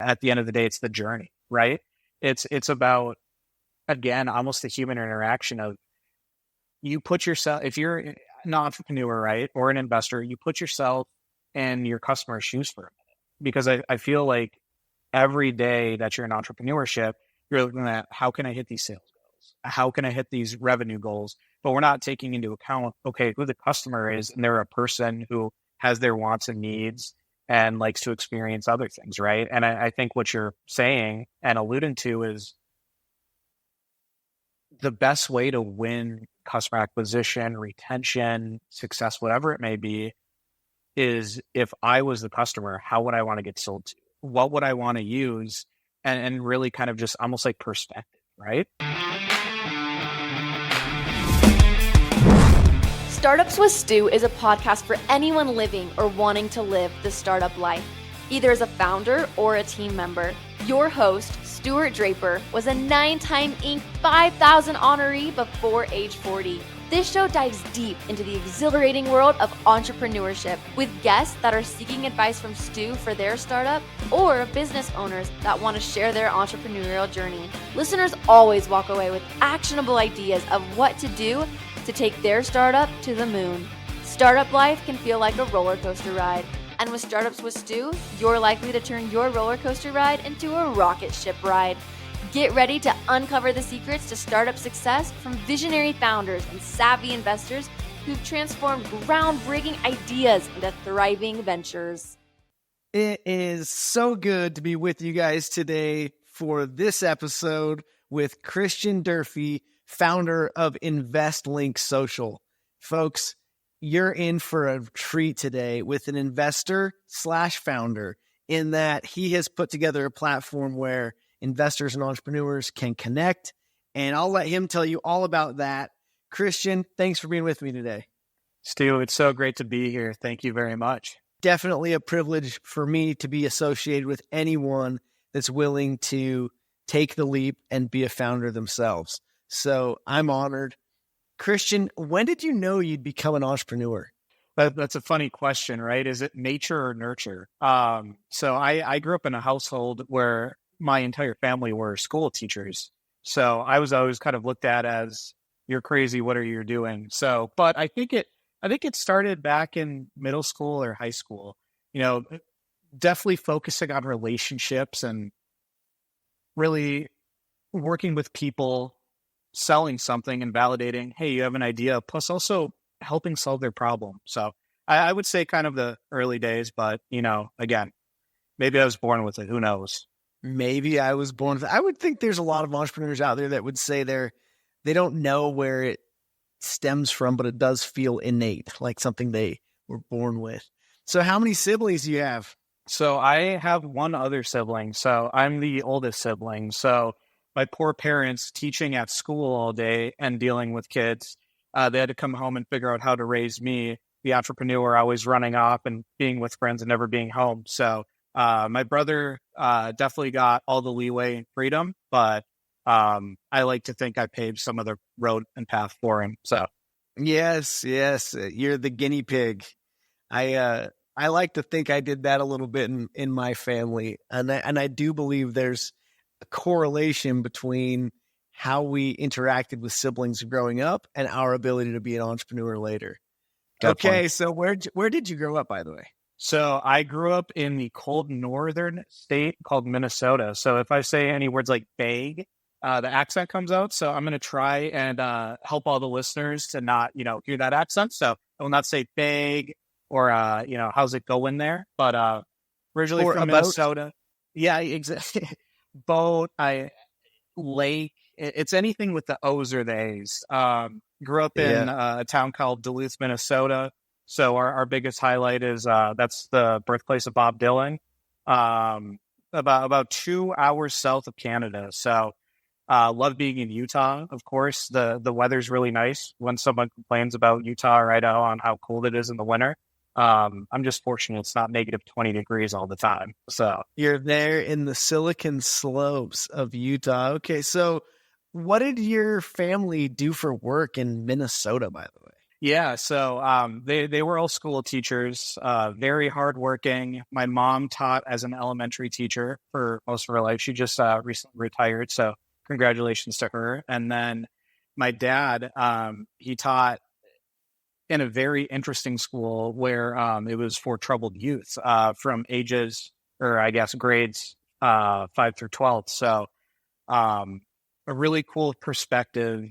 At the end of the day, it's the journey, right? It's about, again, almost the human interaction of you put yourself, if you're an entrepreneur, right, or an investor, you put yourself in your customer's shoes for a minute. Because I feel like every day that you're in entrepreneurship, you're looking at how can I hit these sales goals? How can I hit these revenue goals? But we're not taking into account, okay, who the customer is, and they're a person who has their wants and needs and likes to experience other things, right? And I think what you're saying and alluding to is the best way to win customer acquisition, retention, success, whatever it may be, is if I was the customer, how would I want to get sold to? What would I want to use? And really kind of just almost like perspective, right? Startups with Stu is a podcast for anyone living or wanting to live the startup life, either as a founder or a team member. Your host, Stuart Draper, was a 9-time Inc. 5000 honoree before age 40. This show dives deep into the exhilarating world of entrepreneurship with guests that are seeking advice from Stu for their startup or business owners that want to share their entrepreneurial journey. Listeners always walk away with actionable ideas of what to do to take their startup to the moon. Startup life can feel like a roller coaster ride. And with Startups with Stu, you're likely to turn your roller coaster ride into a rocket ship ride. Get ready to uncover the secrets to startup success from visionary founders and savvy investors who've transformed groundbreaking ideas into thriving ventures. It is so good to be with you guys today for this episode with Christian Durfee, founder of InvestLink Social. Folks, you're in for a treat today with an investor/founder in that he has put together a platform where investors and entrepreneurs can connect, and I'll let him tell you all about that. Christian, thanks for being with me today. Stu, it's so great to be here. Thank you very much. Definitely a privilege for me to be associated with anyone that's willing to take the leap and be a founder themselves. So I'm honored. Christian, when did you know you'd become an entrepreneur? That's a funny question, right? Is it nature or nurture? So I grew up in a household where my entire family were school teachers. So I was always kind of looked at as, you're crazy, what are you doing? So, but I think it started back in middle school or high school, definitely focusing on relationships and really working with people, selling something and validating, hey, you have an idea, plus also helping solve their problem. So I would say kind of the early days, but, again, maybe I was born with it. Who knows? Maybe I was born with it. I would think there's a lot of entrepreneurs out there that would say they don't know where it stems from, but it does feel innate, like something they were born with. So how many siblings do you have? So I have one other sibling. So I'm the oldest sibling. So my poor parents teaching at school all day and dealing with kids, they had to come home and figure out how to raise me, the entrepreneur, always running off and being with friends and never being home. So my brother definitely got all the leeway and freedom, but I like to think I paved some of the road and path for him. So yes, you're the guinea pig. I like to think I did that a little bit in my family, and I do believe there's a correlation between how we interacted with siblings growing up and our ability to be an entrepreneur later. Definitely. Okay, so where did you grow up, by the way? So I grew up in the cold northern state called Minnesota. So if I say any words like bag, the accent comes out. So I'm going to try and help all the listeners to not, hear that accent. So I will not say bag or, how's it going there? But originally or from about Minnesota. Yeah, exactly. Boat, lake. It's anything with the O's or the A's. Grew up in a town called Duluth, Minnesota. So our biggest highlight is that's the birthplace of Bob Dylan, about 2 hours south of Canada. So love being in Utah, of course. The weather's really nice. When someone complains about Utah or Idaho on how cold it is in the winter, I'm just fortunate it's not negative 20 degrees all the time. So you're there in the Silicon Slopes of Utah. Okay, so what did your family do for work in Minnesota, by the way? Yeah, so they were all school teachers, very hardworking. My mom taught as an elementary teacher for most of her life. She just recently retired, so congratulations to her. And then my dad, he taught in a very interesting school where it was for troubled youth from ages, or I guess grades 5 through 12. So a really cool perspective,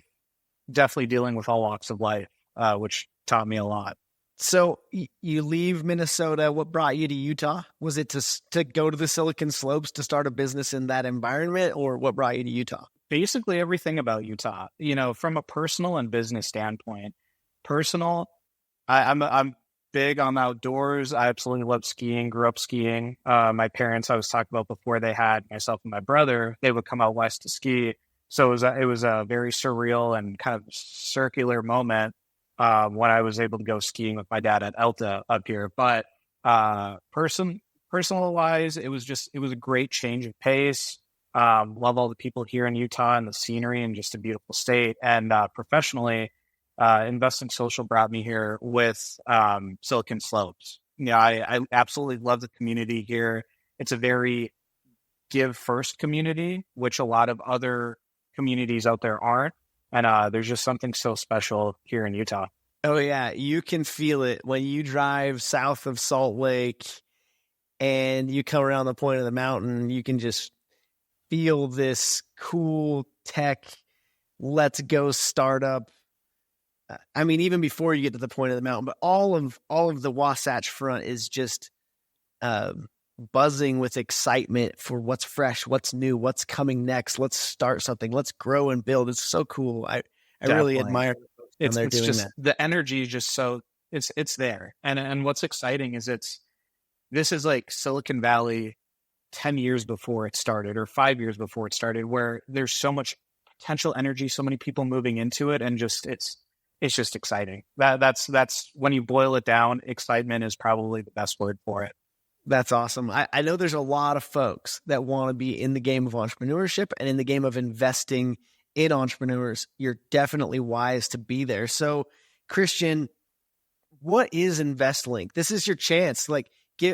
definitely dealing with all walks of life, which taught me a lot. So you leave Minnesota. What brought you to Utah? Was it to go to the Silicon Slopes to start a business in that environment, or what brought you to Utah? Basically everything about Utah, from a personal and business standpoint. Personal, I'm big on outdoors. I absolutely love skiing, grew up skiing. My parents, I was talking about before, they had myself and my brother, they would come out west to ski. So it was a very surreal and kind of circular moment when I was able to go skiing with my dad at Elta up here. But personal wise, it was a great change of pace. Love all the people here in Utah and the scenery and just a beautiful state. And professionally, InvestLink Social brought me here with Silicon Slopes. I absolutely love the community here. It's a very give first community, which a lot of other communities out there aren't. And there's just something so special here in Utah. Oh, yeah. You can feel it when you drive south of Salt Lake and you come around the point of the mountain. You can just feel this cool tech, let's go startup. I mean, even before you get to the point of the mountain, but all of the Wasatch Front is just buzzing with excitement for what's fresh, what's new, what's coming next. Let's start something. Let's grow and build. It's so cool. I really admire when they're doing just that. The energy is just so it's there. And what's exciting is this is like Silicon Valley 10 years before it started or 5 years before it started, where there's so much potential energy, so many people moving into it, and just it's just exciting. That's when you boil it down, excitement is probably the best word for it. That's awesome. I know there's a lot of folks that want to be in the game of entrepreneurship and in the game of investing in entrepreneurs. You're definitely wise to be there. So, Christian, what is InvestLink? This is your chance.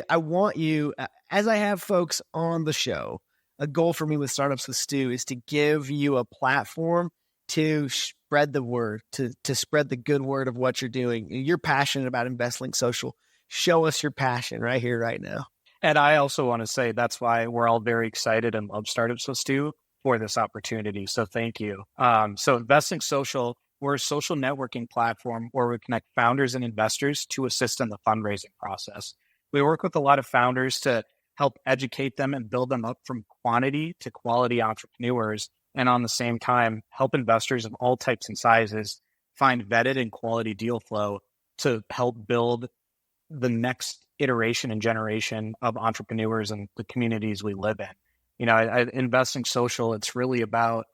I want you, as I have folks on the show, a goal for me with Startups with Stu is to give you a platform to spread the word, to spread the good word of what you're doing. You're passionate about InvestLink Social. Show us your passion right here, right now. And I also want to say that's why we're all very excited and love Startups with Stu for this opportunity. So thank you. So InvestLink Social, we're a social networking platform where we connect founders and investors to assist in the fundraising process. We work with a lot of founders to help educate them and build them up from quantity to quality entrepreneurs. And on the same time, help investors of all types and sizes find vetted and quality deal flow to help build the next iteration and generation of entrepreneurs and the communities we live in. InvestLink Social, it's really about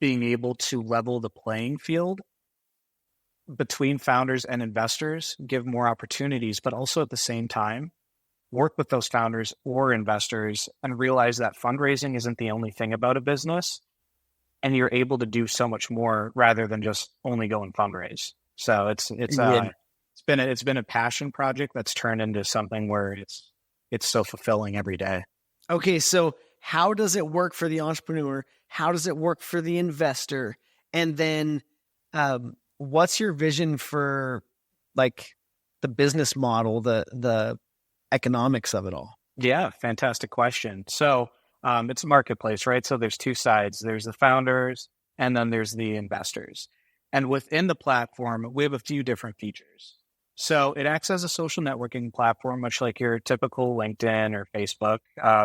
being able to level the playing field between founders and investors, give more opportunities, but also at the same time, work with those founders or investors and realize that fundraising isn't the only thing about a business. And you're able to do so much more rather than just only go and fundraise. So it's been a passion project that's turned into something where it's so fulfilling every day. Okay, so how does it work for the entrepreneur? How does it work for the investor? And then what's your vision for the business model, the economics of it all? Yeah, fantastic question. So it's a marketplace, right? So there's two sides. There's the founders and then there's the investors. And within the platform, we have a few different features. So it acts as a social networking platform, much like your typical LinkedIn or Facebook,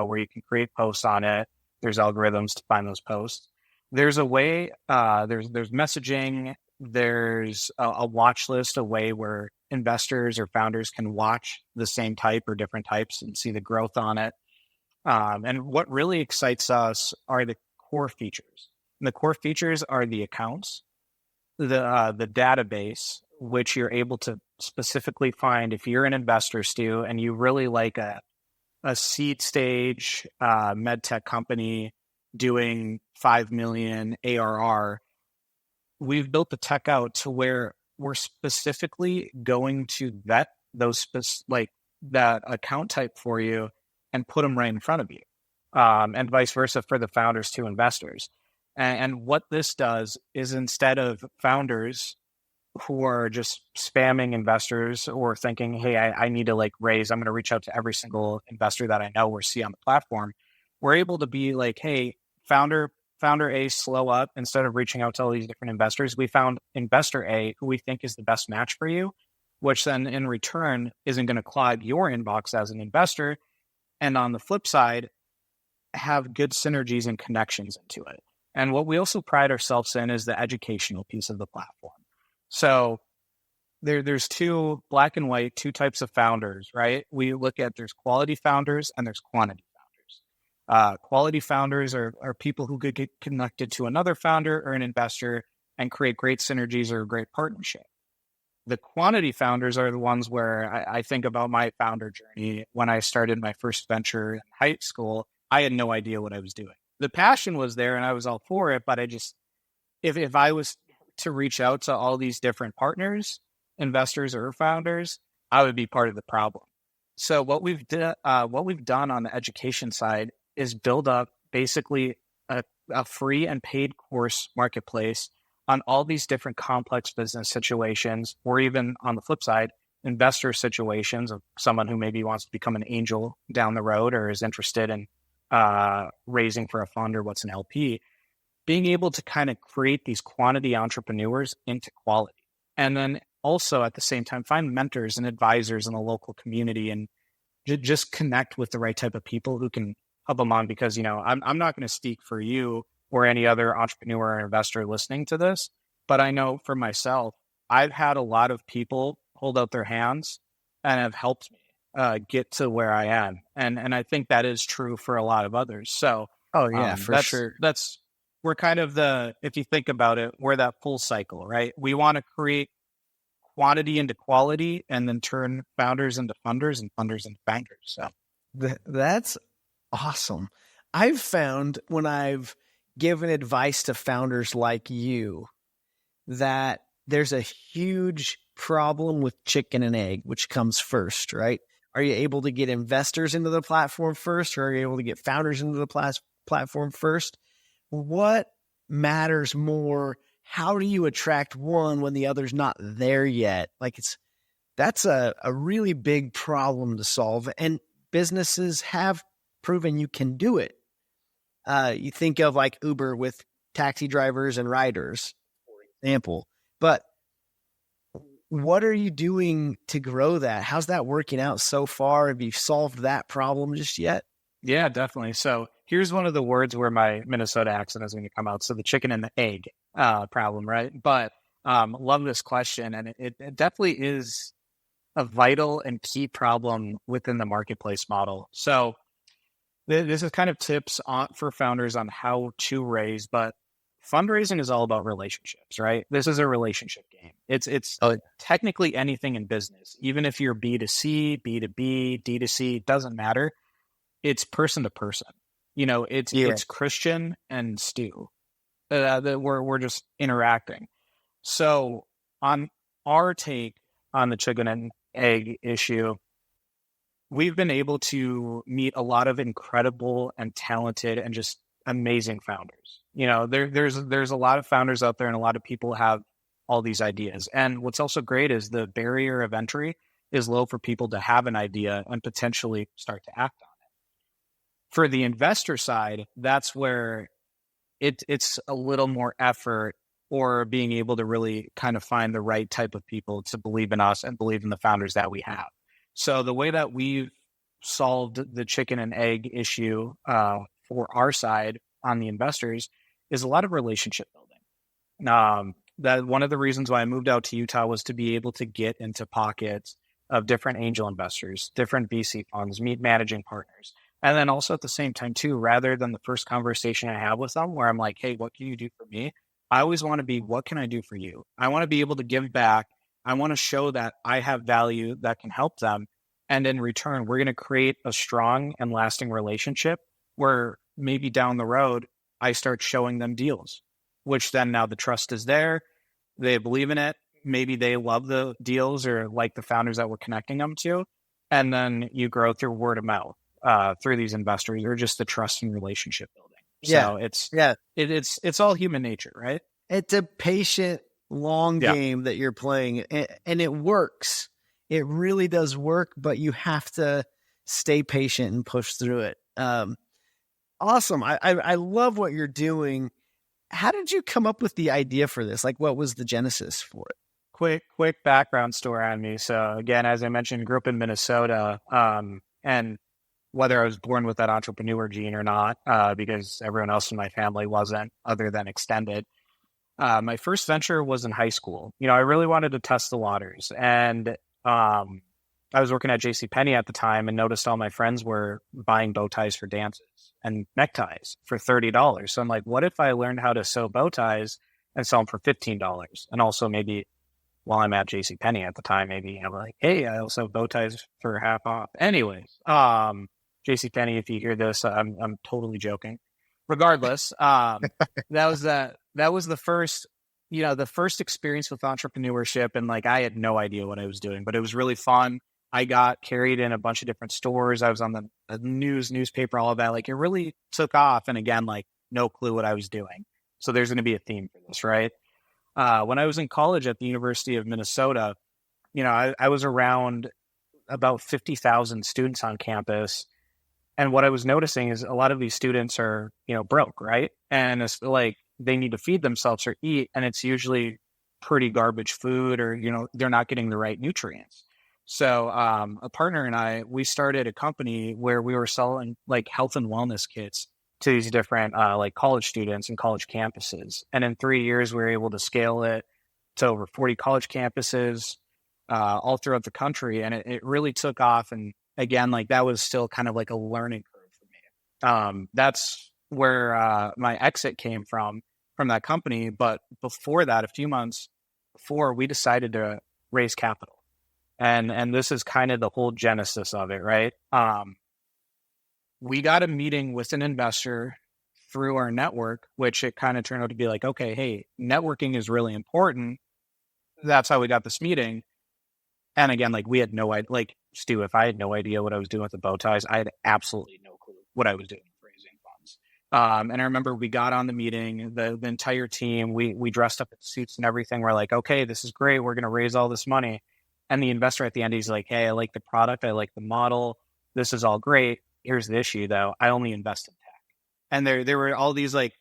where you can create posts on it. There's algorithms to find those posts. There's a way, there's messaging, there's a watch list, a way where investors or founders can watch the same type or different types and see the growth on it. And what really excites us are the core features. And the core features are the accounts, the database, which you're able to specifically find if you're an investor, Stu, and you really like a seed stage med tech company doing 5 million ARR. We've built the tech out to where we're specifically going to vet those like that account type for you and put them right in front of you, and vice versa for the founders to investors. And what this does is, instead of founders who are just spamming investors or thinking, hey, I need to like raise, I'm going to reach out to every single investor that I know or see on the platform, we're able to be like, hey, founder A, slow up. Instead of reaching out to all these different investors, we found investor A who we think is the best match for you, which then in return isn't going to clog your inbox as an investor. And on the flip side, have good synergies and connections into it. And what we also pride ourselves in is the educational piece of the platform. So there's two black and white, two types of founders, right? We look at, there's quality founders and there's quantity founders. Quality founders are people who could get connected to another founder or an investor and create great synergies or a great partnership. The quantity founders are the ones where I think about my founder journey. When I started my first venture in high school, I had no idea what I was doing. The passion was there and I was all for it, but I just, if I was to reach out to all these different partners, investors or founders, I would be part of the problem. So what we've done on the education side is build up basically a free and paid course marketplace on all these different complex business situations, or even on the flip side, investor situations of someone who maybe wants to become an angel down the road or is interested in raising for a fund or what's an LP, being able to kind of create these quantity entrepreneurs into quality. And then also at the same time, find mentors and advisors in the local community and just connect with the right type of people who can help them on. Because, I'm not going to speak for you or any other entrepreneur or investor listening to this, but I know for myself, I've had a lot of people hold out their hands and have helped me get to where I am. And I think that is true for a lot of others. So, for sure. We're kind of if you think about it, we're that full cycle, right? We want to create quantity into quality and then turn founders into funders and funders into bankers. So that's awesome. I've found when I've given advice to founders like you that there's a huge problem with chicken and egg, which comes first, right? Are you able to get investors into the platform first, or are you able to get founders into the platform first? What matters more? How do you attract one when the other's not there yet? That's a really big problem to solve, and businesses have proven you can do it. You think of like Uber with taxi drivers and riders, for example, but what are you doing to grow that? How's that working out so far? Have you solved that problem just yet? Yeah, definitely. So here's one of the words where my Minnesota accent is going to come out. So the chicken and the egg problem, right? But love this question. And it definitely is a vital and key problem within the marketplace model. So this is kind of tips for founders on how to raise, but fundraising is all about relationships, right? This is a relationship game. It's technically anything in business, even if you're B2C, B2B, D2C, doesn't matter. It's person to person. It's Christian and Stu that we're just interacting. So on our take on the chicken and egg issue, we've been able to meet a lot of incredible and talented and just amazing founders. There's a lot of founders out there and a lot of people have all these ideas. And what's also great is the barrier of entry is low for people to have an idea and potentially start to act on it. For the investor side, that's where it's a little more effort, or being able to really kind of find the right type of people to believe in us and believe in the founders that we have. So the way that we've solved the chicken and egg issue for our side on the investors is a lot of relationship building. That one of the reasons why I moved out to Utah was to be able to get into pockets of different angel investors, different VC funds, meet managing partners. And then also at the same time too, rather than the first conversation I have with them where I'm like, hey, what can you do for me? I always want to be, what can I do for you? I want to be able to give back. I want to show that I have value that can help them. And in return, we're going to create a strong and lasting relationship where maybe down the road, I start showing them deals, which then now the trust is there. They believe in it. maybe they love the deals or like the founders that we're connecting them to. And then you grow through word of mouth through these investors or just the trust and relationship building. Yeah. So Yeah. it's all human nature, right? It's a patient, long game that you're playing, and it works. It really does work, but you have to stay patient and push through it. Awesome. I love what you're doing. How did you come up with the idea for this? Like, what was the genesis for it? Quick background story on me. So again, as I mentioned, grew up in Minnesota, and whether I was born with that entrepreneur gene or not, because everyone else in my family wasn't, other than extended. My first venture was in high school. I really wanted to test the waters, and I was working at JCPenney at the time and noticed all my friends were buying bow ties for dances and neckties for $30. So I'm like, what if I learned how to sew bow ties and sell them for $15? And also maybe while I'm at JCPenney at the time, maybe I'm like, hey, I also have bow ties for half off. Anyways, JCPenney, if you hear this, I'm totally joking. Regardless, that was the first, the first experience with entrepreneurship. And like, I had no idea what I was doing, but it was really fun. I got carried in a bunch of different stores. I was on the newspaper, all of that. Like, it really took off. And again, like, no clue what I was doing. So there's going to be a theme for this, right? When I was in college at the University of Minnesota, I was around about 50,000 students on campus. And what I was noticing is a lot of these students are, broke, right? And it's like they need to feed themselves or eat. And it's usually pretty garbage food or, they're not getting the right nutrients. So a partner and I, we started a company where we were selling like health and wellness kits to these different like college students and college campuses. And in 3 years, we were able to scale it to over 40 college campuses all throughout the country. And it really took off. And again, like that was still kind of like a learning curve for me. That's where my exit came from that company. But before that, a few months before, we decided to raise capital. And this is kind of the whole genesis of it, right? We got a meeting with an investor through our network, which it kind of turned out to be like, okay, hey, networking is really important. That's how we got this meeting. And again, like we had no idea, like Stu, if I had no idea what I was doing with the bow ties, I had absolutely no clue what I was doing with raising funds. And I remember we got on the meeting, the entire team, we dressed up in suits and everything. We're like, okay, this is great. We're going to raise all this money. And the investor at the end, he's like, hey, I like the product. I like the model. This is all great. Here's the issue though. I only invest in tech. And there were all these like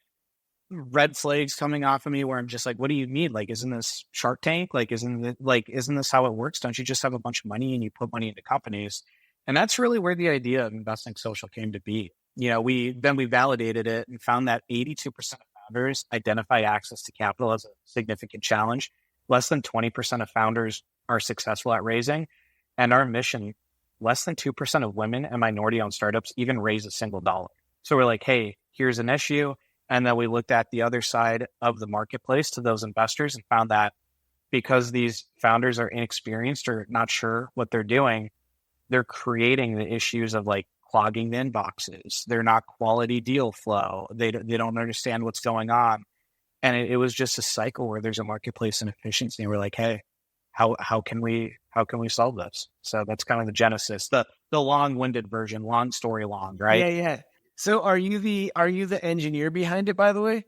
red flags coming off of me where I'm just like, what do you mean? Like, isn't this Shark Tank? Like, isn't this how it works? Don't you just have a bunch of money and you put money into companies? And that's really where the idea of InvestLink Social came to be. We validated it and found that 82% of founders identify access to capital as a significant challenge. Less than 20% of founders are successful at raising. And our mission, less than 2% of women and minority-owned startups even raise a single dollar. So we're like, hey, here's an issue. And then we looked at the other side of the marketplace to those investors and found that because these founders are inexperienced or not sure what they're doing, they're creating the issues of like clogging the inboxes. They're not quality deal flow. They don't understand what's going on. And it was just a cycle where there's a marketplace inefficiency. And we're like, hey, how can we solve this? So that's kind of the genesis, the long-winded version, long story long, right? Yeah. So are you the engineer behind it, by the way?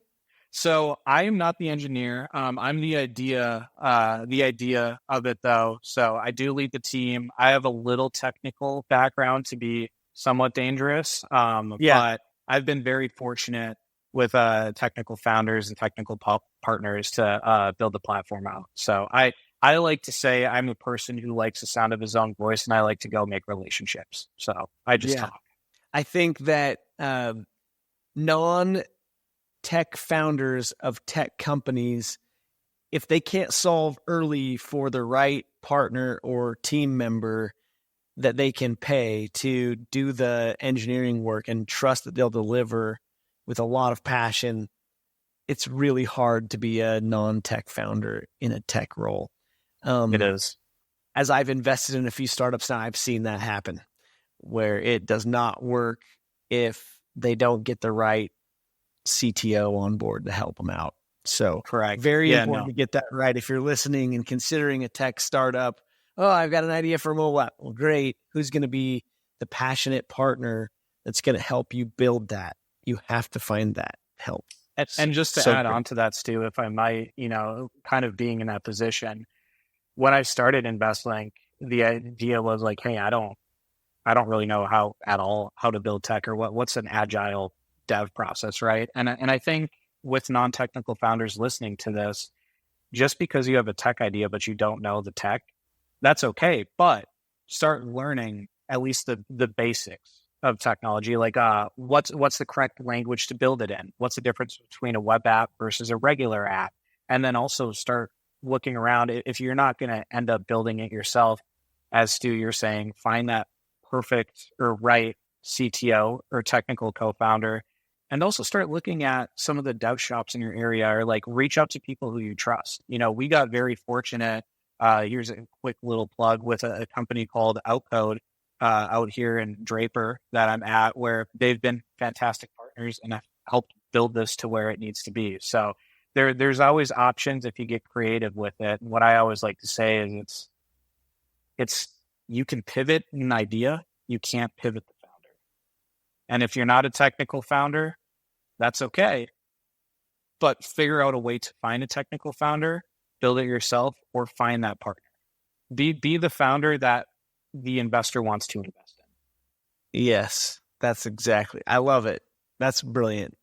So I am not the engineer. I'm the idea of it though. So I do lead the team. I have a little technical background to be somewhat dangerous. But I've been very fortunate with technical founders and technical partners to build the platform out. So I like to say I'm a person who likes the sound of his own voice and I like to go make relationships. So I just talk. I think that non-tech founders of tech companies, if they can't solve early for the right partner or team member that they can pay to do the engineering work and trust that they'll deliver with a lot of passion, it's really hard to be a non-tech founder in a tech role. It is. As I've invested in a few startups now, I've seen that happen where it does not work if they don't get the right CTO on board to help them out. So Correct. very Yeah, important no. to get that right. If you're listening and considering a tech startup, oh, I've got an idea for a mobile app. Well, great. Who's going to be the passionate partner that's going to help you build that? You have to find that help. And just to add on to that, Stu, if I might, kind of being in that position, when I started InvestLink, the idea was like, hey, I don't really know how to build tech or what's an agile dev process, right? And I think with non-technical founders listening to this, just because you have a tech idea but you don't know the tech, that's okay. But start learning at least the basics of technology, like what's the correct language to build it in? What's the difference between a web app versus a regular app? And then also start looking around. If you're not going to end up building it yourself, as Stu, you're saying, find that perfect or right CTO or technical co-founder, and also start looking at some of the dev shops in your area, or like reach out to people who you trust. We got very fortunate. Here's a quick little plug with a company called Outcode out here in Draper that I'm at, where they've been fantastic partners and have helped build this to where it needs to be. So there's always options if you get creative with it. And what I always like to say is it's you can pivot an idea, you can't pivot the founder. And if you're not a technical founder, that's okay. But figure out a way to find a technical founder, build it yourself, or find that partner. Be the founder that the investor wants to invest in. Yes, that's exactly. I love it. That's brilliant.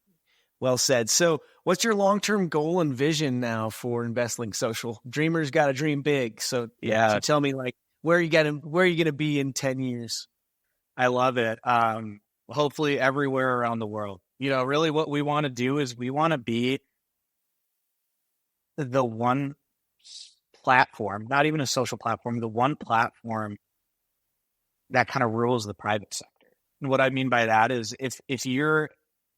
Well said. So what's your long-term goal and vision now for InvestLink Social? Dreamers got to dream big. So yeah, so tell me, like, where are you going to be in 10 years? I love it. Hopefully everywhere around the world. Really what we want to do is we want to be the one platform, not even a social platform, the one platform that kind of rules the private sector. And what I mean by that is if you're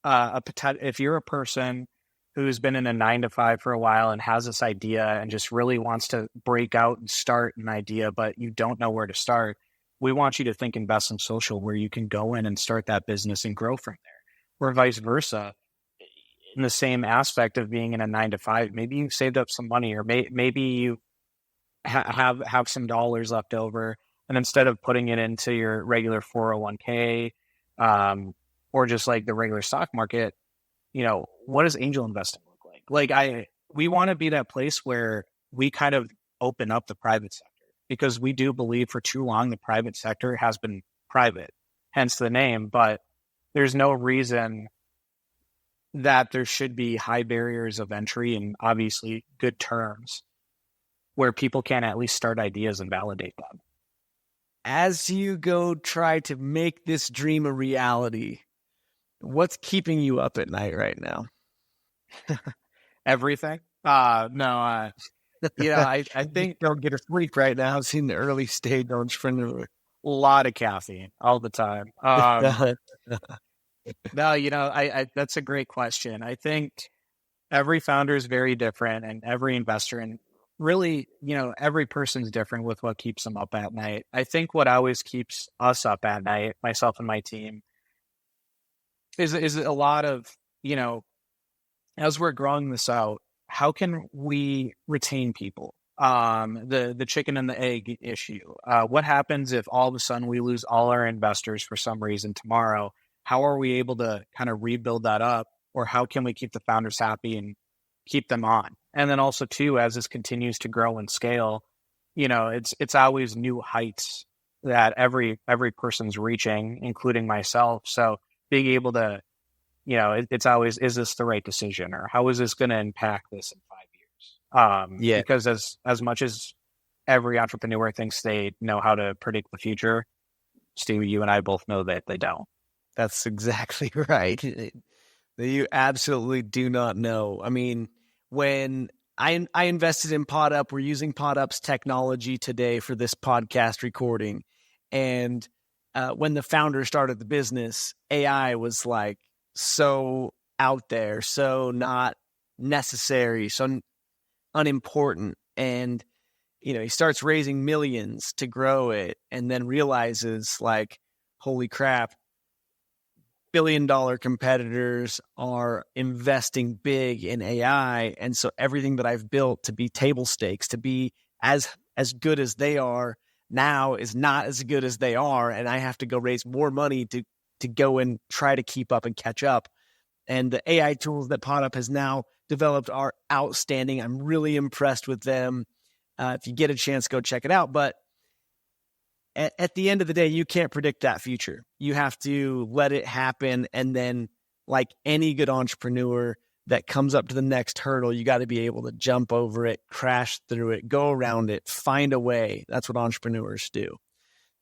if you're a person who's been in a 9-to-5 for a while and has this idea and just really wants to break out and start an idea, but you don't know where to start, we want you to think InvestLink Social, where you can go in and start that business and grow from there. Or vice versa, in the same aspect of being in a 9-to-5, maybe you've saved up some money, or maybe you have some dollars left over, and instead of putting it into your regular 401k or just like the regular stock market, what does angel investing look like? We want to be that place where we kind of open up the private sector, because we do believe for too long the private sector has been private, hence the name. But there's no reason that there should be high barriers of entry and obviously good terms where people can at least start ideas and validate them. As you go try to make this dream a reality, what's keeping you up at night right now? Everything. I think don't get a sleep right now. I've seen the early stage entrepreneur. A lot of caffeine all the time. No, that's a great question. I think every founder is very different, and every investor, and really, every person's different with what keeps them up at night. I think what always keeps us up at night, myself and my team, is a lot of, as we're growing this out, how can we retain people? The chicken and the egg issue. What happens if all of a sudden we lose all our investors for some reason tomorrow? How are we able to kind of rebuild that up? Or how can we keep the founders happy and keep them on? And then also too, as this continues to grow and scale, it's always new heights that every person's reaching, including myself. So being able to, it's always, is this the right decision, or how is this going to impact this in 5 years? Because as much as every entrepreneur thinks they know how to predict the future, Steve, you and I both know that they don't. That's exactly right. You absolutely do not know. I mean, when I invested in PodUp, we're using PodUp's technology today for this podcast recording. And when the founder started the business, AI was like so out there, so not necessary, so unimportant. And, he starts raising millions to grow it, and then realizes, like, holy crap, billion-dollar competitors are investing big in AI. And so everything that I've built to be table stakes, to be as good as they are now is not as good as they are. And I have to go raise more money to go and try to keep up and catch up. And the AI tools that PodUp has now developed are outstanding. I'm really impressed with them. If you get a chance, go check it out. But at the end of the day, you can't predict that future. You have to let it happen. And then, like any good entrepreneur that comes up to the next hurdle, you got to be able to jump over it, crash through it, go around it, find a way. That's what entrepreneurs do.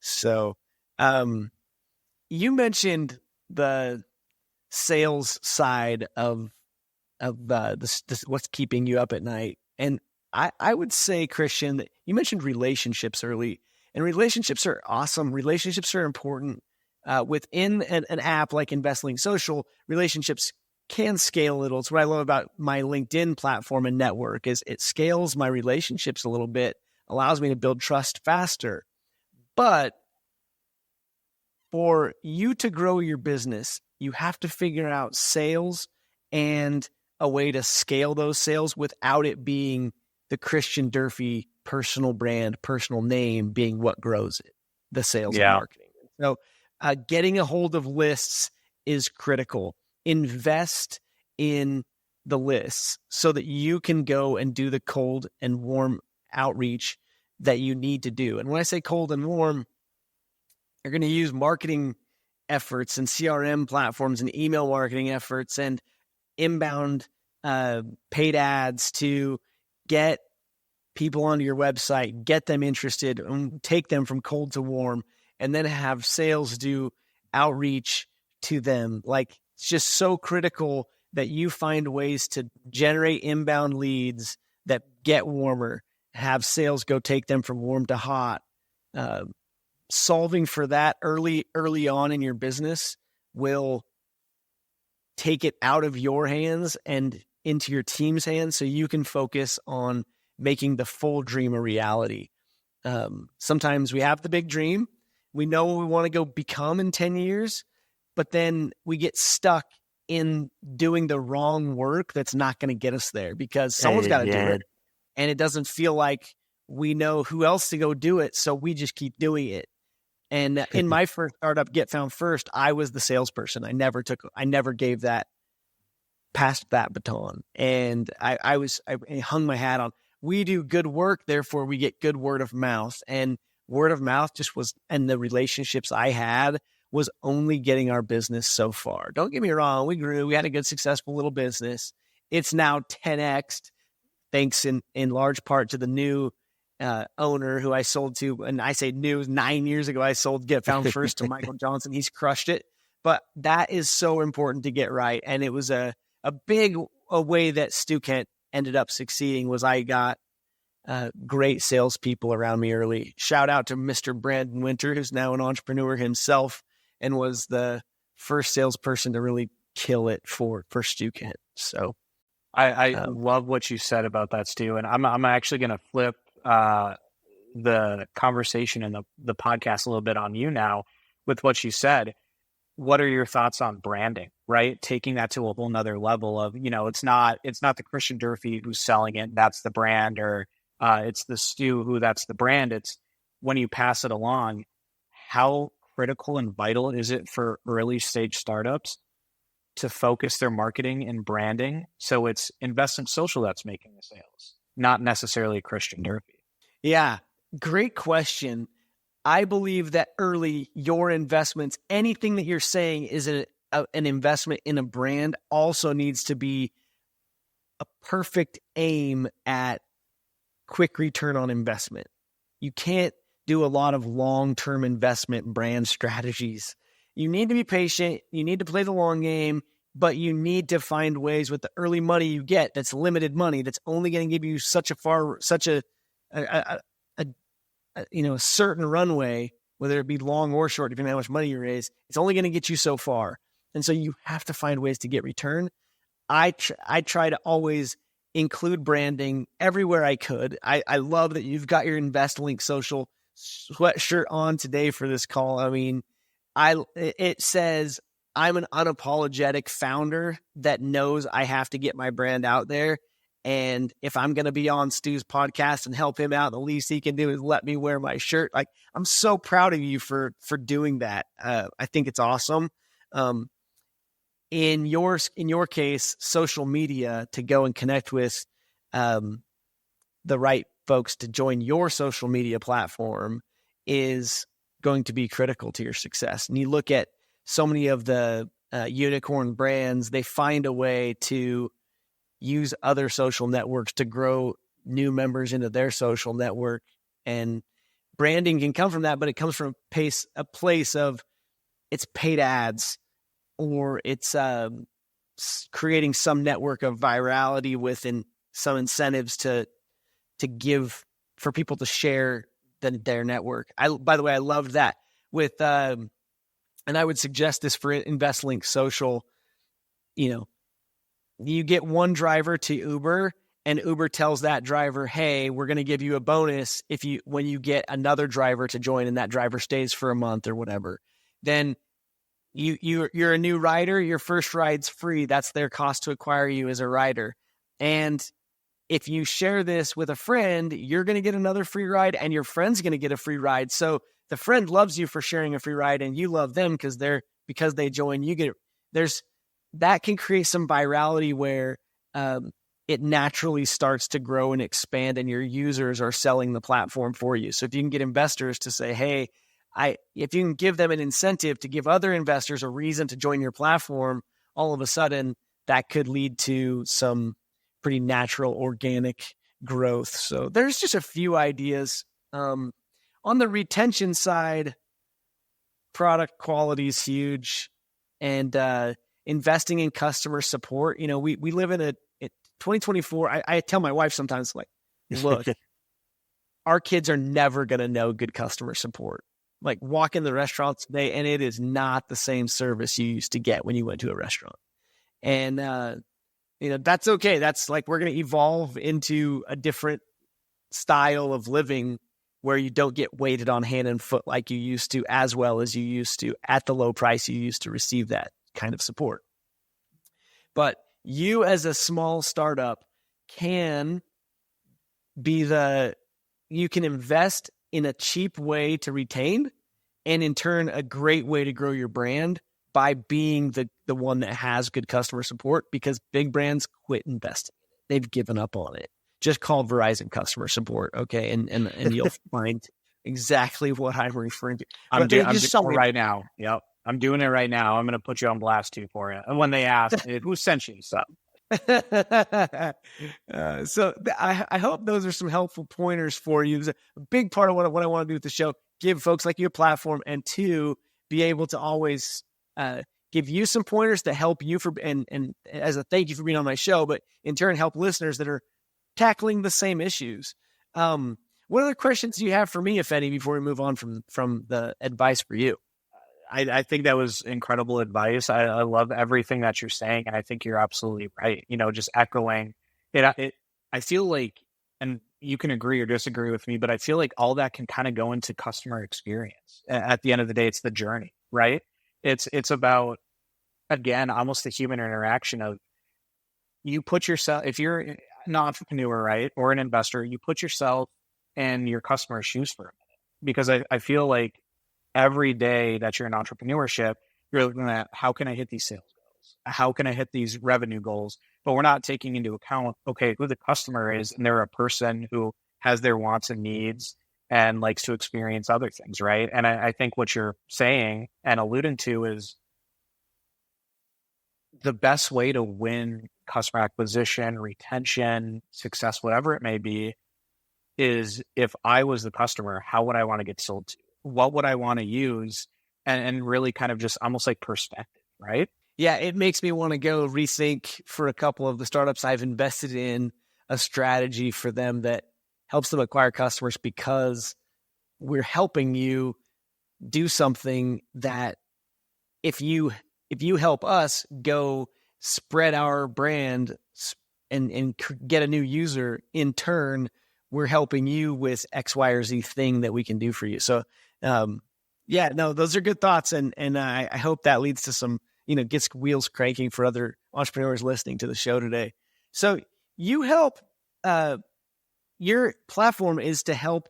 So you mentioned the sales side of this, what's keeping you up at night. And I would say, Christian, that you mentioned relationships early. And relationships are awesome. Relationships are important. Within an app like InvestLink Social, relationships can scale a little. It's what I love about my LinkedIn platform and network is it scales my relationships a little bit, allows me to build trust faster. But for you to grow your business, you have to figure out sales and a way to scale those sales without it being the Christian Durfee personal brand, personal name being what grows it, the sales and marketing. So getting a hold of lists is critical. Invest in the lists so that you can go and do the cold and warm outreach that you need to do. And when I say cold and warm, you're going to use marketing efforts and CRM platforms and email marketing efforts and inbound paid ads to get people onto your website, get them interested, and take them from cold to warm, and then have sales do outreach to them. Like, it's just so critical that you find ways to generate inbound leads that get warmer, have sales go take them from warm to hot. Solving for that early on in your business will take it out of your hands and into your team's hands so you can focus on making the full dream a reality. Sometimes we have the big dream. We know what we want to go become in 10 years, but then we get stuck in doing the wrong work that's not going to get us there because someone's got to do it. And it doesn't feel like we know who else to go do it. So we just keep doing it. And in my first startup, Get Found First, I was the salesperson. I never gave that, passed that baton. And I hung my hat on, we do good work, therefore we get good word of mouth. And word of mouth just was, and the relationships I had was only getting our business so far. Don't get me wrong. We grew, we had a good, successful little business. It's now 10X'd, thanks in large part to the new owner who I sold to. And I say new, 9 years ago, I sold Get Found First to Michael Johnson. He's crushed it. But that is so important to get right. And it was a big way that Stu Kent ended up succeeding was I got great salespeople around me early. Shout out to Mr. Brandon Winter, who's now an entrepreneur himself and was the first salesperson to really kill it for Stu Kent. So I love what you said about that, Stu. And I'm actually going to flip the conversation and the podcast a little bit on you now with what you said. What are your thoughts on branding, right? Taking that to a whole nother level of, it's not the Christian Durfee who's selling it, that's the brand, or it's the Stu who that's the brand. It's when you pass it along, how critical and vital is it for early stage startups to focus their marketing and branding so it's InvestLink Social that's making the sales, not necessarily Christian Durfee? Yeah, great question. I believe that early, your investments, anything that you're saying is an investment in a brand, also needs to be a perfect aim at quick return on investment. You can't do a lot of long-term investment brand strategies. You need to be patient. You need to play the long game, but you need to find ways with the early money you get that's limited money, that's only going to give you such a certain runway, whether it be long or short, depending on how much money you raise. It's only going to get you so far. And so you have to find ways to get return. I try to always include branding everywhere I could. I love that you've got your InvestLink Social sweatshirt on today for this call. I mean, it says I'm an unapologetic founder that knows I have to get my brand out there. And if I'm going to be on Stu's podcast and help him out, the least he can do is let me wear my shirt. Like, I'm so proud of you for doing that. I think it's awesome. In your case, social media, to go and connect with the right folks to join your social media platform is going to be critical to your success. And you look at so many of the unicorn brands, they find a way to use other social networks to grow new members into their social network. And branding can come from that, but it comes from a place of it's paid ads, or it's creating some network of virality within some incentives to give for people to share their network. By the way, I loved that with, and I would suggest this for InvestLink Social. You get one driver to Uber, and Uber tells that driver, hey, we're going to give you a bonus when you get another driver to join, and that driver stays for a month or whatever. Then you're a new rider, your first ride's free. That's their cost to acquire you as a rider. And if you share this with a friend, you're going to get another free ride, and your friend's going to get a free ride. So the friend loves you for sharing a free ride, and you love them because they join. That can create some virality where it naturally starts to grow and expand, and your users are selling the platform for you. So if you can get investors to say, hey, if you can give them an incentive to give other investors a reason to join your platform, all of a sudden that could lead to some pretty natural organic growth. So there's just a few ideas. On the retention side, product quality is huge, and investing in customer support. We live in 2024. I tell my wife sometimes, like, look, our kids are never going to know good customer support. Like, walk in the restaurants today, and it is not the same service you used to get when you went to a restaurant. And, that's okay. That's like, we're going to evolve into a different style of living where you don't get weighted on hand and foot like you used to, as well as you used to, at the low price you used to receive that kind of support. But you, as a small startup, can you can invest in a cheap way to retain, and in turn, a great way to grow your brand by being the one that has good customer support, because big brands quit investing. They've given up on it. Just call Verizon customer support, okay? And you'll find exactly what I'm referring to. I'm doing it right now. Yep. I'm doing it right now. I'm going to put you on blast too for you. And when they ask, who sent you? So I hope those are some helpful pointers for you. It's a big part of what I want to do with the show: give folks like you a platform, and two, be able to always give you some pointers to help you and as a thank you for being on my show, but in turn help listeners that are tackling the same issues. What other questions do you have for me, if any, before we move on from the advice for you? I think that was incredible advice. I love everything that you're saying, and I think you're absolutely right. Just echoing it. I feel like, and you can agree or disagree with me, but I feel like all that can kind of go into customer experience. At the end of the day, it's the journey, right? It's about, again, almost the human interaction of, you put yourself, if you're an entrepreneur, right, or an investor, you put yourself in your customer's shoes for a minute, because I feel like every day that you're in entrepreneurship, you're looking at, how can I hit these sales goals? How can I hit these revenue goals? But we're not taking into account, okay, who the customer is, and they're a person who has their wants and needs and likes to experience other things, right? And I think what you're saying and alluding to is the best way to win customer acquisition, retention, success, whatever it may be, is if I was the customer, how would I want to get sold to? What would I want to use? And really kind of just almost like perspective, right? Yeah, it makes me want to go rethink for a couple of the startups I've invested in a strategy for them that helps them acquire customers, because we're helping you do something that if you help us go spread our brand and get a new user, in turn, we're helping you with X, Y, or Z thing that we can do for you. So, those are good thoughts. And I hope that leads to some gets wheels cranking for other entrepreneurs listening to the show today. So you help, your platform is to help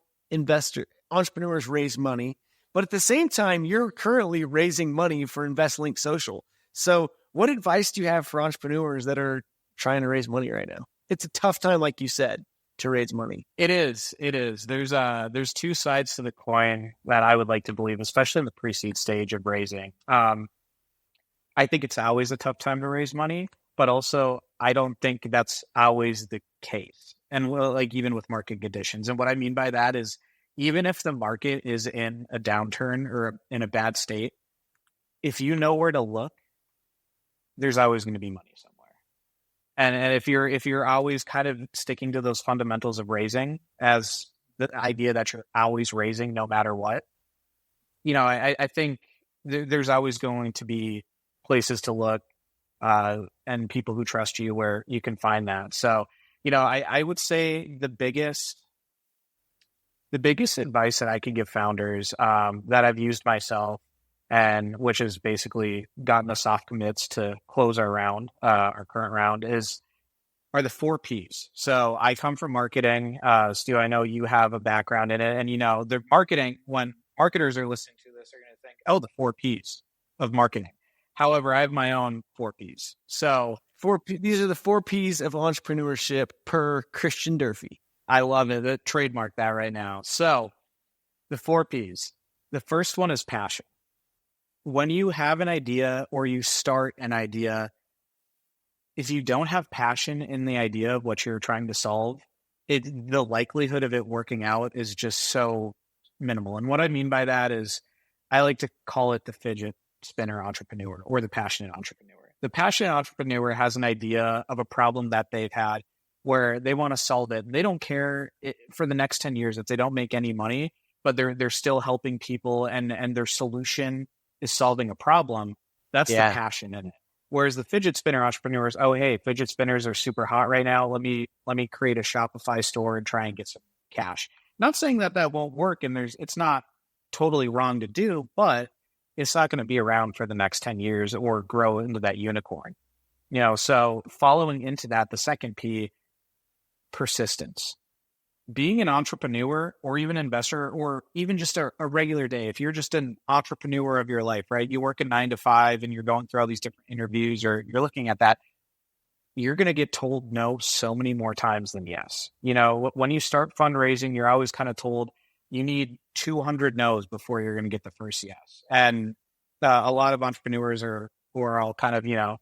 entrepreneurs raise money, but at the same time, you're currently raising money for InvestLink Social. So what advice do you have for entrepreneurs that are trying to raise money right now? It's a tough time, like you said, to raise money. It is. There's two sides to the coin that I would like to believe, especially in the pre-seed stage of raising. I think it's always a tough time to raise money, but also I don't think that's always the case. And even with market conditions. And what I mean by that is, even if the market is in a downturn or in a bad state, if you know where to look, there's always going to be money somewhere. And if you're always kind of sticking to those fundamentals of raising as the idea that you're always raising no matter what, I think there's always going to be places to look and people who trust you where you can find that. So, I would say the biggest advice that I could give founders that I've used myself, and which has basically gotten us soft commits to close our round, our current round, are the 4 Ps. So I come from marketing. Stu, I know you have a background in it, and the marketing, when marketers are listening to this, are going to think, oh, the 4 Ps of marketing. However, I have my own 4 Ps. So these are the 4 Ps of entrepreneurship per Christian Durfee. I love it. Trademark that right now. So the 4 Ps. The first one is passion. When you have an idea or you start an idea, if you don't have passion in the idea of what you're trying to solve, the likelihood of it working out is just so minimal. And what I mean by that is, I like to call it the fidget spinner entrepreneur or the passionate entrepreneur. The passionate entrepreneur has an idea of a problem that they've had where they want to solve it. They don't care for the next 10 years if they don't make any money, but they're still helping people, and their solution is solving a problem. That's the passion in it. Whereas the fidget spinner entrepreneurs, oh, hey, fidget spinners are super hot right now. Let me create a Shopify store and try and get some cash. Not saying that won't work, and it's not totally wrong to do, but it's not going to be around for the next 10 years or grow into that unicorn. So following into that, the second P, persistence. Being an entrepreneur or even investor, or even just a regular day, if you're just an entrepreneur of your life, right? You work a 9 to 5 and you're going through all these different interviews, or you're looking at that, you're going to get told no so many more times than yes. When you start fundraising, you're always kind of told you need 200 no's before you're going to get the first yes. And a lot of entrepreneurs who are all kind of,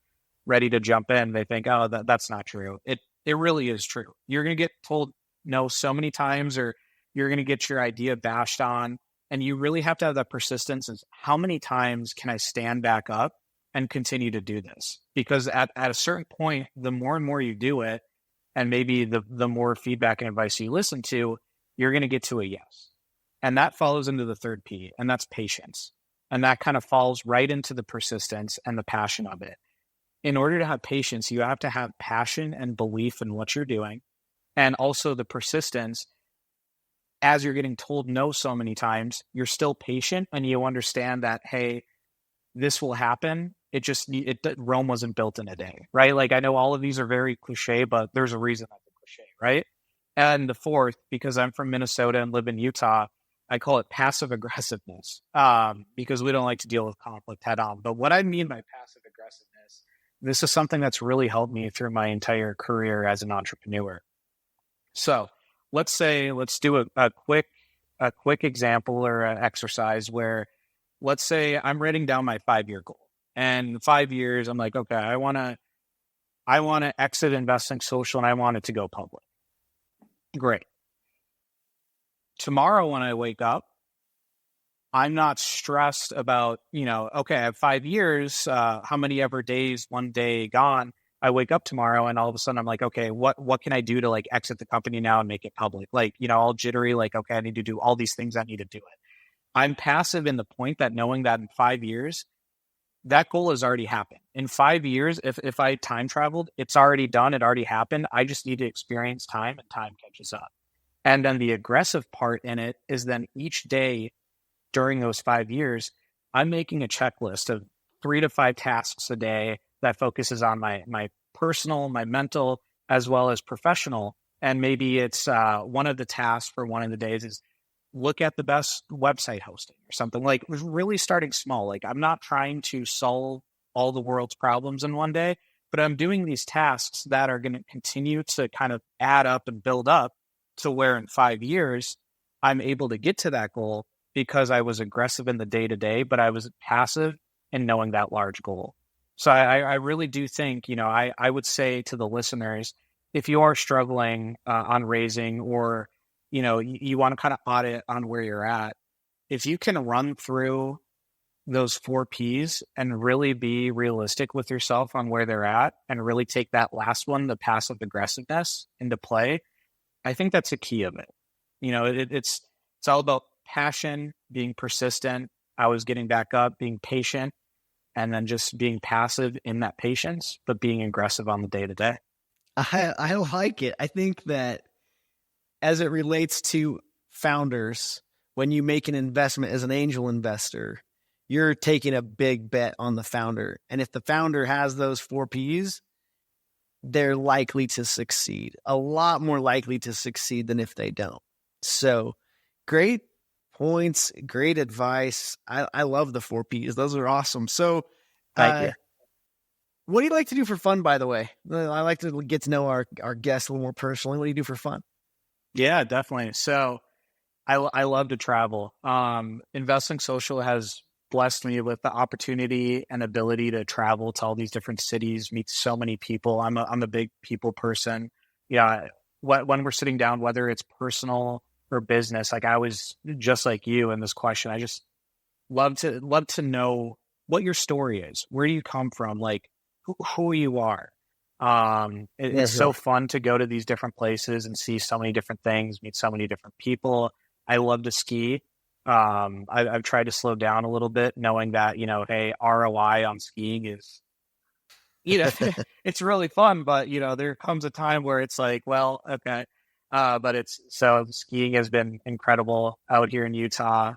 ready to jump in. They think, oh, that's not true. It really is true. You're going to get told no so many times, or you're going to get your idea bashed on. And you really have to have that persistence. Is how many times can I stand back up and continue to do this? Because at a certain point, the more and more you do it, and maybe the more feedback and advice you listen to, you're going to get to a yes. And that follows into the third P, and that's patience. And that kind of falls right into the persistence and the passion of it. In order to have patience, you have to have passion and belief in what you're doing. And also the persistence, as you're getting told no so many times, you're still patient and you understand that, hey, this will happen. Rome wasn't built in a day, right? Like, I know all of these are very cliche, but there's a reason that's a cliche, right? And the fourth, because I'm from Minnesota and live in Utah, I call it passive aggressiveness, because we don't like to deal with conflict head on. But what I mean by passive aggressiveness, this is something that's really helped me through my entire career as an entrepreneur. So let's do a quick example or an exercise where, let's say I'm writing down my 5-year goal, and in 5 years, I'm like, okay, I want to exit InvestLink Social and I want it to go public. Great. Tomorrow when I wake up, I'm not stressed about, okay, I have 5 years, how many ever days, one day gone. I wake up tomorrow and all of a sudden I'm like, okay, what can I do to like exit the company now and make it public? Like, all jittery, like, okay, I need to do all these things. I need to do it. I'm passive in the point that knowing that in 5 years, that goal has already happened. In 5 years, if I time traveled, it's already done. It already happened. I just need to experience time, and time catches up. And then the aggressive part in it is then each day during those 5 years, I'm making a checklist of 3 to 5 tasks a day that focuses on my personal, my mental, as well as professional. And maybe it's one of the tasks for one of the days is look at the best website hosting or something. Like really starting small. Like I'm not trying to solve all the world's problems in one day, but I'm doing these tasks that are going to continue to kind of add up and build up to where in 5 years, I'm able to get to that goal because I was aggressive in the day to day, but I was passive in knowing that large goal. So I really do think, I would say to the listeners, if you are struggling on raising or, you want to kind of audit on where you're at, if you can run through those 4 Ps and really be realistic with yourself on where they're at and really take that last one, the passive aggressiveness, into play, I think that's a key of it. It's all about passion, being persistent, always getting back up, being patient, and then just being passive in that patience, but being aggressive on the day to day. I like it. I think that as it relates to founders, when you make an investment as an angel investor, you're taking a big bet on the founder. And if the founder has those 4 Ps, they're likely to succeed, a lot more likely to succeed than if they don't. So great points, great advice. I love the 4 Ps. Those are awesome. So Thank you. What do you like to do for fun, by the way? I like to get to know our guests a little more personally. What do you do for fun? Yeah, definitely. So I love to travel. InvestLink Social has blessed me with the opportunity and ability to travel to all these different cities, meet so many people. I'm a big people person. Yeah. When we're sitting down, whether it's personal or business, like I was just like you in this question, I just love to know what your story is. Where do you come from? Like who you are. It's so fun to go to these different places and see so many different things, meet so many different people. I love to ski. I've tried to slow down a little bit, knowing that, hey, ROI on skiing is, it's really fun, but, there comes a time where it's like, well, okay. But skiing has been incredible out here in Utah.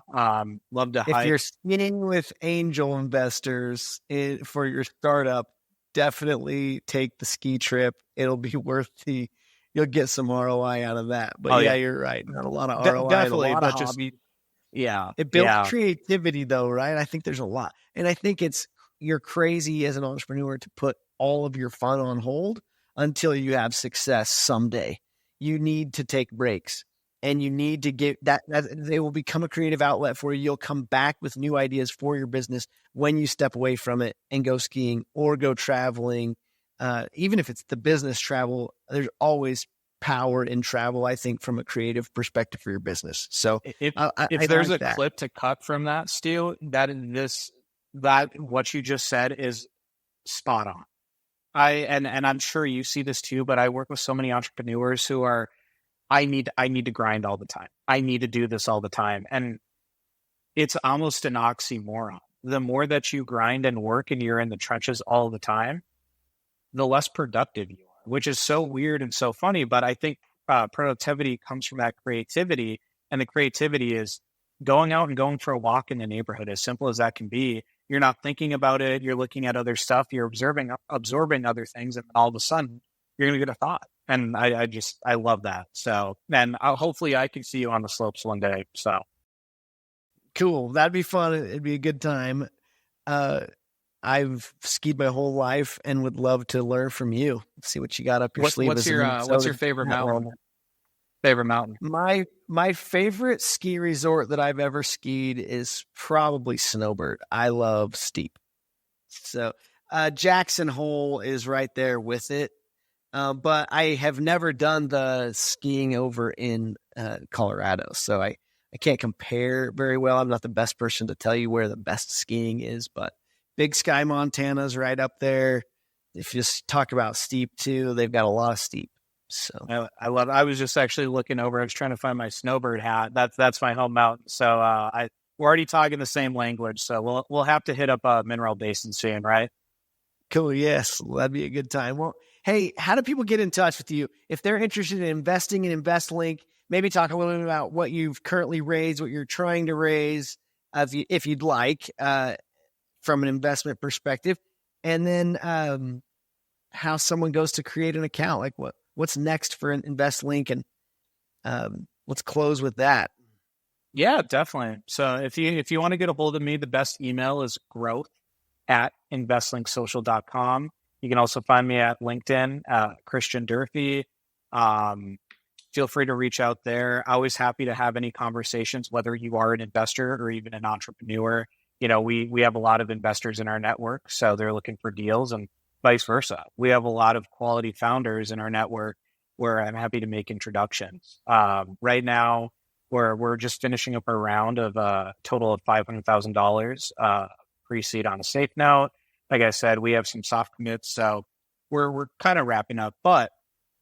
Love to hike. If you're skiing with angel investors for your startup, definitely take the ski trip. It'll be worth you'll get some ROI out of that. But you're right. Not a lot of ROI. Definitely, a lot but of just, it builds creativity though, right? I think there's a lot. And I think you're crazy as an entrepreneur to put all of your fun on hold until you have success someday. You need to take breaks and you need to get that they will become a creative outlet for you. You'll come back with new ideas for your business when you step away from it and go skiing or go traveling. Even if it's the business travel, there's always power in travel, I think, from a creative perspective for your business. So if there's a clip to cut from that, Stu, that what you just said is spot on. And I'm sure you see this too, but I work with so many entrepreneurs who are, I need to grind all the time. I need to do this all the time. And it's almost an oxymoron. The more that you grind and work and you're in the trenches all the time, the less productive you are, which is so weird and so funny. But I think productivity comes from that creativity. And the creativity is going out and going for a walk in the neighborhood, as simple as that can be. You're not thinking about it. You're looking at other stuff. You're absorbing other things. And all of a sudden, you're going to get a thought. And I love that. So, and hopefully I can see you on the slopes one day. So cool. That'd be fun. It'd be a good time. I've skied my whole life and would love to learn from you. See what you got up your sleeve. What's your favorite mountain? Favorite mountain? My favorite ski resort that I've ever skied is probably Snowbird. I love steep. So Jackson Hole is right there with it. But I have never done the skiing over in Colorado. So I can't compare very well. I'm not the best person to tell you where the best skiing is, but Big Sky, Montana's right up there. If you just talk about steep too, they've got a lot of steep. So I love. I was just actually looking over. I was trying to find my snowbird hat. That's my home mountain. So we're already talking the same language. So we'll have to hit up Mineral Basin soon, right? Cool. Yes, that'd be a good time. Well, hey, how do people get in touch with you if they're interested in investing in InvestLink? Maybe talk a little bit about what you've currently raised, what you're trying to raise, if you'd like. from an investment perspective, and then how someone goes to create an account. Like what's next for InvestLink, and let's close with that. Yeah, definitely. So if you want to get a hold of me, the best email is growth@investlinksocial.com. You can also find me at LinkedIn, Christian Durfee. Feel free to reach out there. Always happy to have any conversations, whether you are an investor or even an entrepreneur. We have a lot of investors in our network, so they're looking for deals, and vice versa. We have a lot of quality founders in our network where I'm happy to make introductions. Right now, we're just finishing up a round of a total of $500,000 pre-seed on a safe note. Like I said, we have some soft commits, so we're kind of wrapping up. But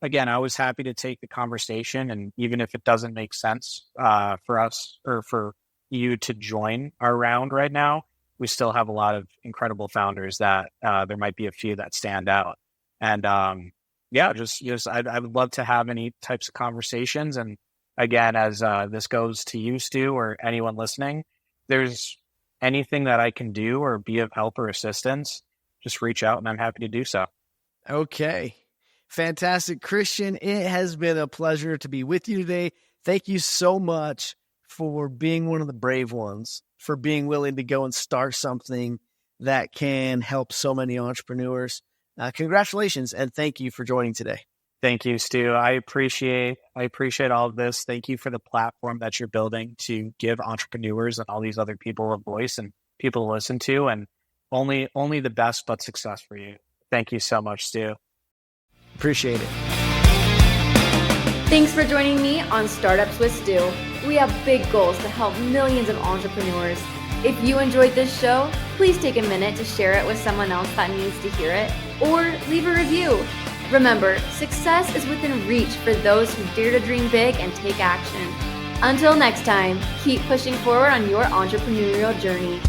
again, I was happy to take the conversation, and even if it doesn't make sense for us or for you to join our round right now, we still have a lot of incredible founders that there might be a few that stand out. And I would love to have any types of conversations. And again, as this goes to you, Stu, or anyone listening, there's anything that I can do or be of help or assistance, just reach out and I'm happy to do so. Okay. Fantastic. Christian, it has been a pleasure to be with you today. Thank you so much for being one of the brave ones, for being willing to go and start something that can help so many entrepreneurs. Congratulations, and thank you for joining today. Thank you, Stu. I appreciate all of this. Thank you for the platform that you're building to give entrepreneurs and all these other people a voice and people to listen to, and only the best but success for you. Thank you so much, Stu. Appreciate it. Thanks for joining me on Startups with Stu. We have big goals to help millions of entrepreneurs. If you enjoyed this show, please take a minute to share it with someone else that needs to hear it, or leave a review. Remember, success is within reach for those who dare to dream big and take action. Until next time, keep pushing forward on your entrepreneurial journey.